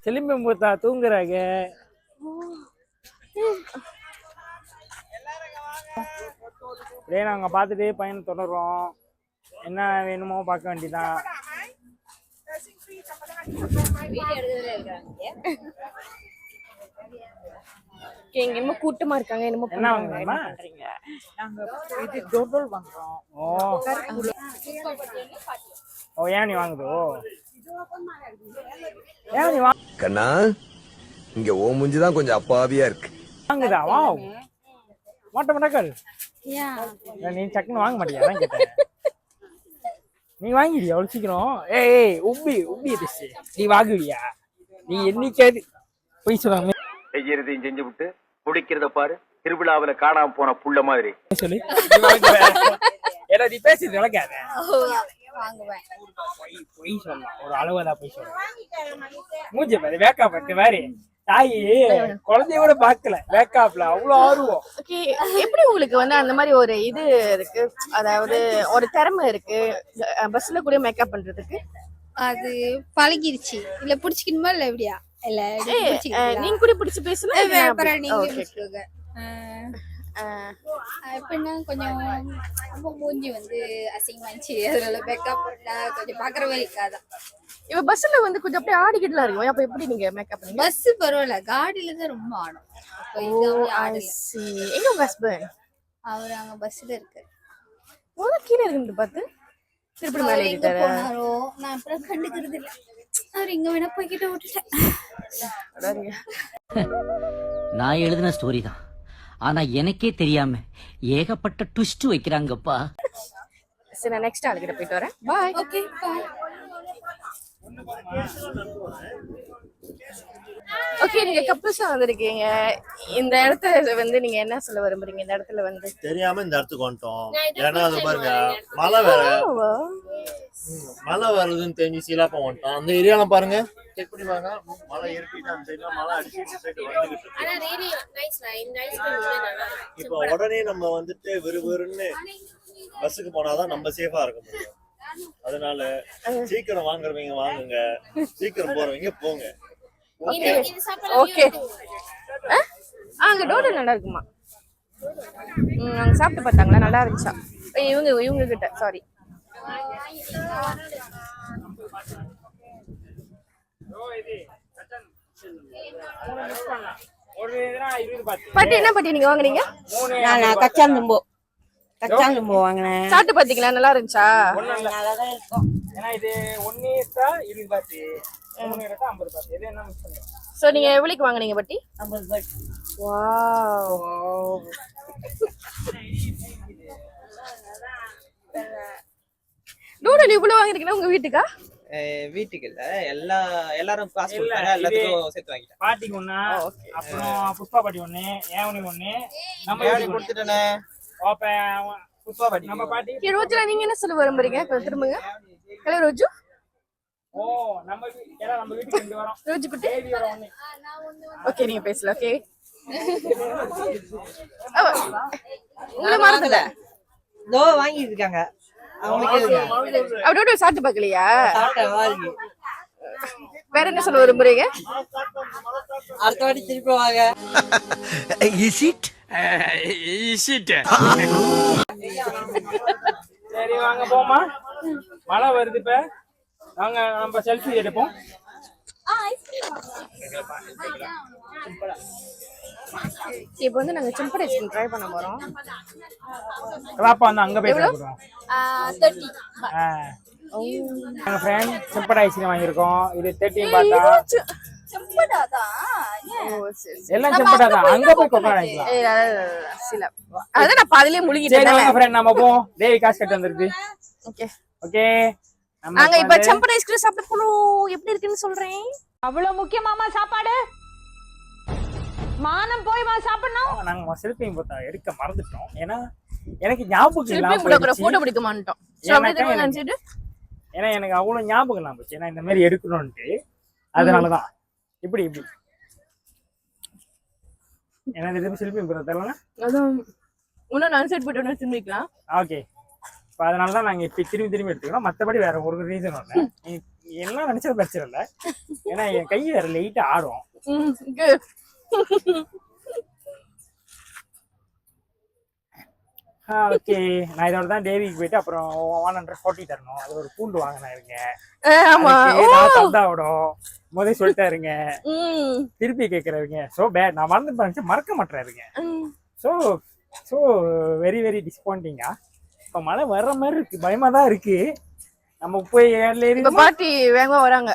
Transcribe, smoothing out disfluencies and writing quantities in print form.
சிலிம்பி மூத்தா தூங்குறாங்க. அப்படியே நாங்க பார்த்துட்டு பையனை தொடர்றோம். என்ன வேணுமோ பார்க்க வேண்டியதான். என்னமோ கூட்டமா இருக்காங்க. என்னமோ என்ன வாங்குறீங்க? நாங்க இது டோட்டல் வாங்குறோம். ஓ ஏன் நீ வாங்குதோ? ஏன் நீ கண்ணா இங்க ஓ மூஞ்சிதான் கொஞ்சம் அப்பாவியா இருக்கு. வாங்குதா? வாவ் மாட்ட மாட்டாக்காரு. நீ சக்குன்னு வாங்க மாட்டியா? அதான் கேட்டேன். நீ வாங்கிடியா அவ்வளவு சீக்கிரம்? ஏய் உப்பி இருச்சு. நீ வாங்குவியா? நீ என்னைக்காது போய் சொல்லுவாங்க. செய்யறதையும் செஞ்சு விட்டு முடிக்கிறத பாரு. திருவிழாவில காணாம போன புள்ள மாதிரி சொல்லி ஏன்னா நீ பேசி விளக்காத. பொய் சொல்லலாம், ஒரு அளவுதான் பொய் சொல்லலாம். மூஞ்சி பாரு, வேக்கா பட்டு வேறு தாயி குழந்தைய கூட பாக்கல, வேக்காப்ல அவ்வளவு ஆர்வம். எப்படி உங்களுக்கு வந்து அந்த மாதிரி ஒரு இது இருக்கு, அதாவது ஒரு திறமை இருக்கு பஸ்ல கூட மேக்கப் பண்றதுக்கு? அது பழகிருச்சு. இல்ல புடிச்சுக்கணுமா இல்ல எப்படியா? இல்ல நீங்க கூட பிடிச்சு பேசலாம். எப்படின்னா கொஞ்சம் ரொம்ப மூஞ்சி வந்து அசிங்கமாச்சு, அதனால மேக்கப் கொஞ்சம் பாக்குறவே இருக்காதான். இப்ப பஸ்ல வந்து கொஞ்சம் அப்படியே ஆடிக்கிட்டுலாம் இருக்கும். அப்ப எப்படி நீங்க மேக்கப் பண்ணீங்க? பஸ் பரவாயில்ல, காடியில தான் ரொம்ப ஆடும். எங்க உங்க ஹஸ்பண்ட்? அவர் அங்க பஸ்ல இருக்காரு. கீழே இருக்கு பார்த்து திருப்பி மேலே போனாரோ நான் அப்புறம் கண்டுக்கிறது இல்ல. அவர் இங்க வேணா போய்கிட்ட விட்டுட்டேன். நான் எழுதின ஸ்டோரி தான், ஆனா எனக்கே தெரியாம ஏகப்பட்ட ட்விஸ்ட் வைக்கிறாங்கப்பா. சரி நான் நெக்ஸ்ட் ஆளுகிட்ட போயிட்டு வரேன். பாய். Okay bye. ஓகே நீங்க கப்புள்ஸா வந்திருக்கீங்க. இந்த இடத்துல வந்து நீங்க என்ன சொல்ல விரும்புறீங்க? இந்த இடத்துல வந்து தெரியாம இந்த இடத்துக்கு வந்துட்டோம். ஏன்னா அது பாருங்க மழை வேற, மழை வருதுன்னு தெரிஞ்சு சீலாப்பா வந்துட்டோம். அந்த ஏரியால பாருங்க எப்படி பாருங்க மழை ஏறிட்டு அந்த சைடுல மழை அடிச்சுட்டு சைடு வந்துகிட்டு இருக்கு. இப்போ உடனே நம்ம வந்துட்டு விறுவிறுன்னு பஸ்ஸுக்கு போனாதான் நம்ம சேஃபா இருக்க முடியும். அதனால சீக்கிரம் வாங்குறவங்க வாங்குங்க, சீக்கிரம் போறவங்க போங்க. ஓகே அங்க டோட்டல் நல்லா இருக்குமா? அங்க சாப்பிட்டு பார்த்தாங்களா? நல்லா இருந்துச்சா? இவங்க கிட்ட சாரி. பாட்டி என்ன பாட்டி நீங்க வாங்குனீங்க? நான் கச்சாந்தும்போ வாங்கினேன். சாப்பிட்டு பாத்தீங்களா? நல்லா இருந்துச்சா? நல்லாதான் இருக்கும். ஏன்னா இது 1 இருக்கா 20 பாத்தி, 3 இருக்கா 50 பாத்தி. இது என்ன மிக்ஸ் பண்ணுங்க. சோ நீங்க எவ்வளவுக்கு வாங்குனீங்க பாட்டி? 50 பாட்டி. வாவ். நூடுல் இவ்வளவு வாங்கிருக்கீங்க உங்க வீட்டுக்கா? வீட்டுக்கு இல்ல, எல்லாரும் காசு கொடுத்தாங்க, எல்லாத்துக்கும் சேர்த்து வாங்கிட்டேன். பாட்டிக்கு ஒண்ணு, அப்புறம் புஷ்பா பாட்டி ஒண்ணு, ஏவனி ஒண்ணு, நம்ம கொடுத்துட்டேனே. புஷ்பா பாட்டி நம்ம பாட்டி. ரோஜா நீங்க என்ன சொல்ல விரும்புறீங்க? திரும்புங்க. ஹலோ ரோஜு. ஓ நம்ம வீட்டுக்கு ரெண்டு வரோம். ரோஜு குட்டி தேவி வர ஒண்ணு. ஓகே நீங்க பேசல. ஓகே உங்களை மறந்துல தோ வாங்கி இருக்காங்க. அப்படியே சாப்பிட்டு பாக்கலையா? வேற என்ன சொல்ல விரும்புறீங்க? அடுத்த வாட்டி திருப்பி வாங்க. சரி வாங்க போமா, மழை வருது. இப்ப வாங்க நம்ம செல்ஃபி எடுப்போம். இப்போ வந்து நாங்க சிம்பிள் ஐஸ்கிரீம் ட்ரை பண்ண போறோம். கிளாப்பா வந்து அங்க போய் சாப்பிடுறோம். 30. எங்க ஃப்ரெண்ட் சிம்பிள் ஐஸ்கிரீம் வாங்கியிருக்கோம். இது 30 பாத்தா எல்லாம் சிம்பிளா தான். அங்க போய் கொக்கோ வாங்கிக்கலாம். அதான் நான் பாதியிலே முழுகிட்டேன். எங்க ஃப்ரெண்ட் நம்ம போ, தேவி காசு கட்ட வந்திருக்கு. ஓகே ஓகே நாங்க இப்ப சிம்பிள் ஐஸ்கிரீம் சாப்பிட போறோம். எப்படி இருக்குன்னு சொல்றேன். அவ்வளவு முக்கியமாமா சாப்பாடு? மானம் போய் சாப்பிடணும். நாங்க செல்ஃபி போட்டோ எடுக்க மறந்துட்டோம். ஏன்னா எனக்கு ஞாபகம் இல்லாம போட்டோ பிடிக்க மாட்டோம். ஏன்னா எனக்கு அவ்வளவு ஞாபகம் இல்லாம போச்சு. ஏன்னா இந்த மாதிரி எடுக்கணும்ட்டு, அதனாலதான் இப்படி ஏன்னா இது செல்ஃபி போட்டோ தெரியல. அதான் இன்னும் நான் செட் போட்டோம்னா திரும்பிக்கலாம். ஓகே இப்போ அதனால தான் நாங்கள் இப்போ திரும்பி எடுத்துக்கிறோம். மற்றபடி வேற ஒரு ரீசன் ஒன்று, நீ எல்லாம் நினைச்சது பிரச்சனை இல்லை. ஏன்னா என் கை வேற லைட்டா ஆடும். ஓகே, நான் இதோட தான் தேவிக்கு போயிட்டு அப்புறம் 140 தரணும். அது ஒரு பூண்டு வாங்கினேன் இருங்க. தந்தாவிடும் முதல் சொல்லிட்டாருங்க, திருப்பி கேட்கறாருங்க. ஸோ பேட், நான் மறந்து மறக்க மாட்டேறாருங்க. ஸோ வெரி வெரி டிசப்பாயிண்டிங்கா. இப்போ மழை வர்ற மாதிரி இருக்கு, பயமா தான் இருக்கு. நம்ம போய் ஏறி பாட்டி வேகமா வராங்க.